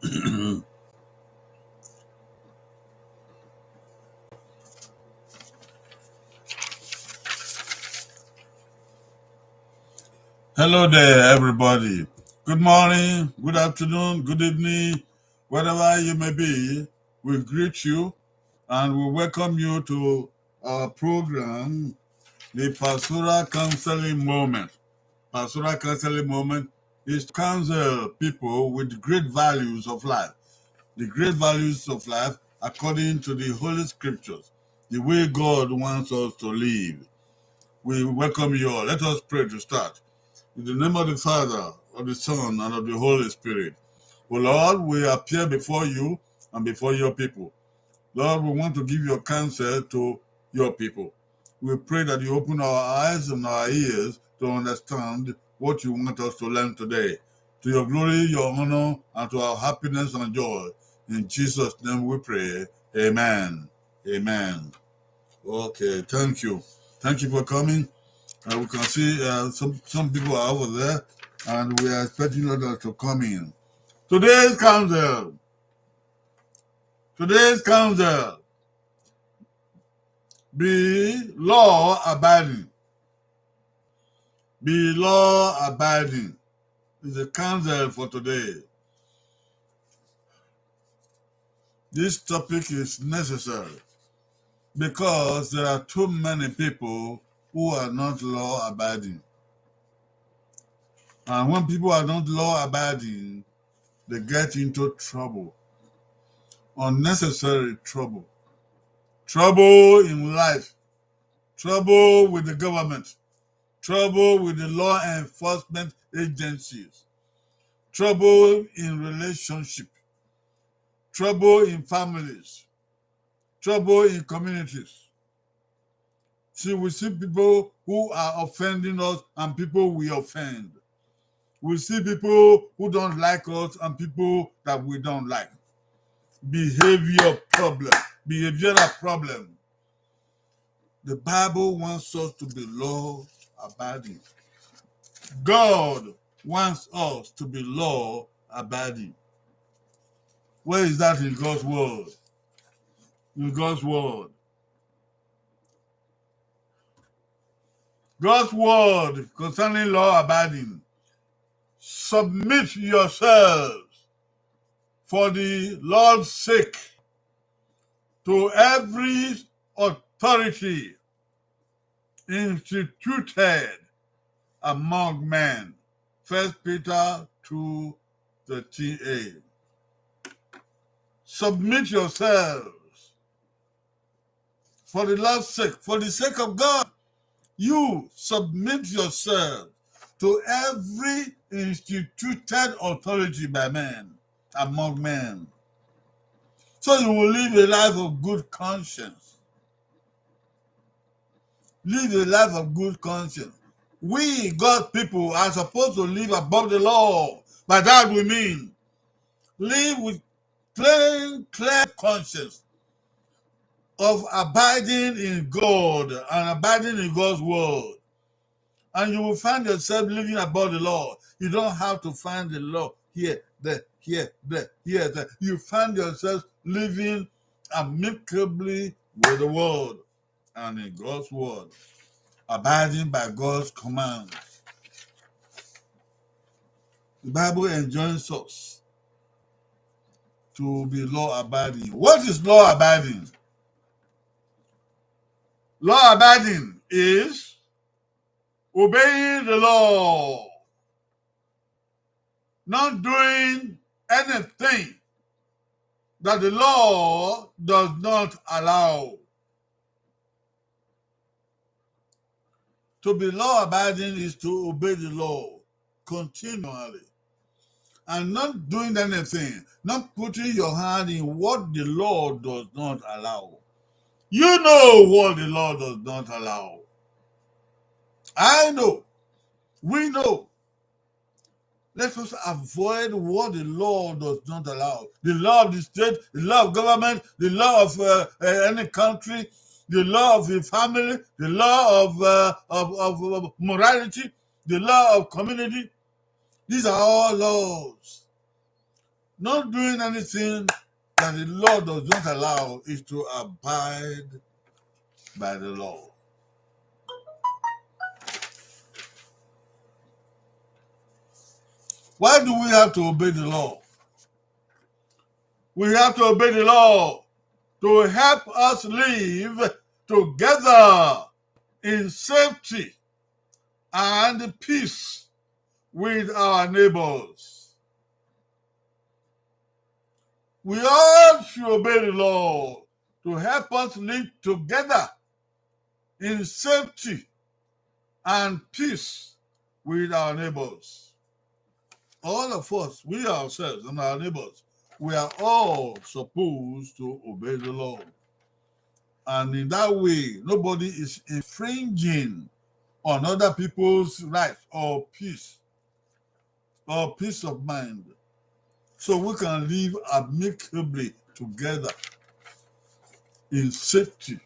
Hello there, everybody. Good morning, good afternoon, good evening, wherever you may be. We greet you and we welcome you to our program, the Pastoral Counseling Moment. Pastoral Counseling Moment is to counsel people with great values of life. The great values of life according to the Holy Scriptures, the way God wants us to live. We welcome you all. Let us pray to start. In the name of the Father, of the Son, and of the Holy Spirit. O Lord, we appear before you and before your people. Lord, we want to give your counsel to your people. We pray that you open our eyes and our ears to understand what you want us to learn today. To your glory, your honor, and to our happiness and joy. In Jesus' name we pray. Amen. Amen. Okay, thank you. Thank you for coming. We can see some people are over there, and we are expecting others to come in. Today's counsel. Be law abiding. Be law abiding is the counsel for today. This topic is necessary because there are too many people who are not law abiding. And when people are not law abiding, they get into trouble. Unnecessary trouble. Trouble in life. Trouble with the government. Trouble with the law enforcement agencies. Trouble in relationship. Trouble in families. Trouble in communities. See, we see people who are offending us and people we offend. We see people who don't like us and people that we don't like. Behavioral problem. The Bible wants us to be law abiding. God wants us to be law abiding. Where is that in God's word? In God's word. God's word concerning law abiding. Submit yourselves for the Lord's sake to every authority instituted among men. 1 Peter 2:13a. Submit yourselves for the Lord's sake, for the sake of God. You submit yourself to every instituted authority by men, among men. So you will live a life of good conscience. Live a life of good conscience. We, God's people, are supposed to live above the law. By that we mean live with plain, clear conscience of abiding in God and abiding in God's word. And you will find yourself living above the law. You don't have to find the law here, there, here, there, here, there. You find yourself living amicably with the word and in God's word, abiding by God's command. The Bible enjoins us to be law abiding. What is law abiding? Law abiding is obeying the law, not doing anything that the law does not allow. To be law abiding is to obey the law continually and not doing anything, not putting your hand in what the law does not allow. You know what the law does not allow. I know. We know. Let us avoid what the law does not allow. The law of the state, the law of government, the law of any country, the law of the family, the law of morality, the law of community. These are all laws. Not doing anything that the law does not allow is to abide by the law. Why do we have to obey the law? We have to obey the law to help us live together in safety and peace with our neighbors. We all should obey the law to help us live together in safety and peace with our neighbors. All of us, we ourselves and our neighbors, we are all supposed to obey the law. And in that way, nobody is infringing on other people's rights or peace of mind. So we can live amicably together in safety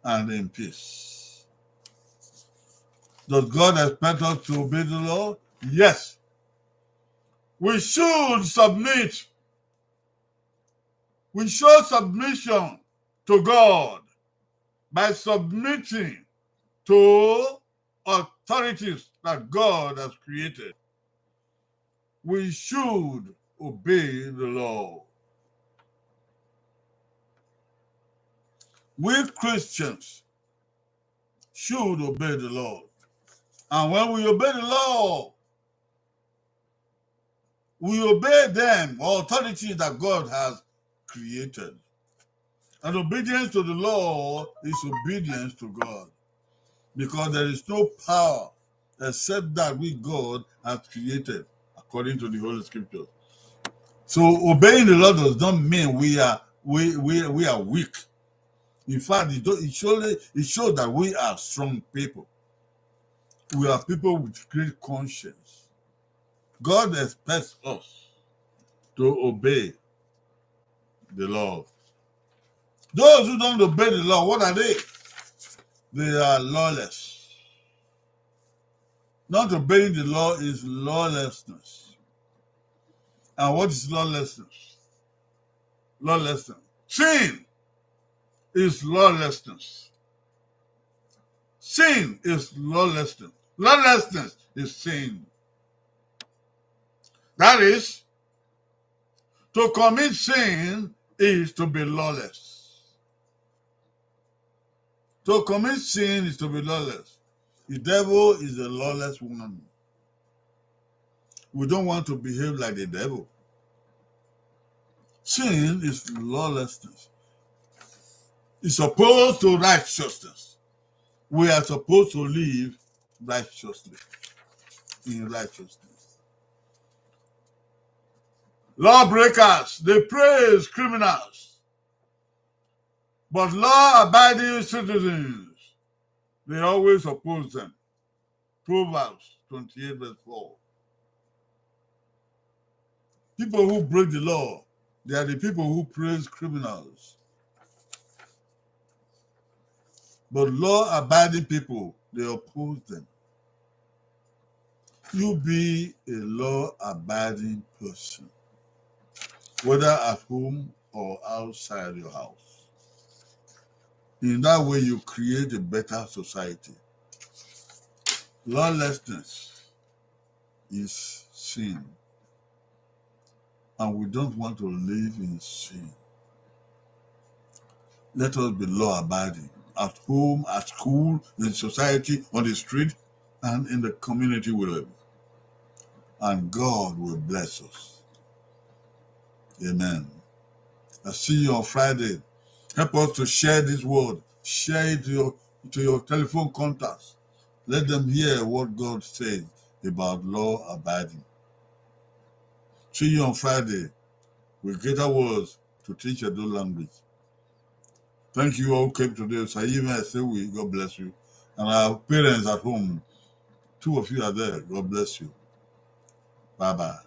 and in peace. Does God expect us to obey the law? Yes. We should submit. We show submission to God by submitting to authorities that God has created. We should obey the law. We Christians should obey the law. And when we obey the law, we obey them, authorities that God has created. And obedience to the law is obedience to God. Because there is no power except that which God has created, according to the Holy Scriptures. So obeying the law does not mean we are weak. In fact, it shows that we are strong people. We are people with great conscience. God expects us to obey the law. Those who don't obey the law, what are they? They are lawless. Not obeying the law is lawlessness. And what is lawlessness? Lawlessness. Sin is lawlessness. Sin is lawlessness. Lawlessness is sin. That is, to commit sin is to be lawless. To commit sin is to be lawless. The devil is a lawless one. We don't want to behave like the devil. Sin is lawlessness. It's opposed to righteousness. We are supposed to live righteously, in righteousness. Lawbreakers, they praise criminals, but law-abiding citizens, they always oppose them. Proverbs 28 verse 4. People who break the law, they are the people who praise criminals. But law-abiding people, they oppose them. You be a law-abiding person, whether at home or outside your house. In that way, you create a better society. Lawlessness is sin, and we don't want to live in sin. Let us be law-abiding at home, at school, in society, on the street, and in the community we live. And God will bless us. Amen. I'll see you on Friday. Help us to share this word. Share it to your telephone contacts. Let them hear what God says about law abiding. See you on Friday with greater words to teach your new language. Thank you all who came today. Saima Esewi, God bless you. And our parents at home, 2 of you are there. God bless you. Bye-bye.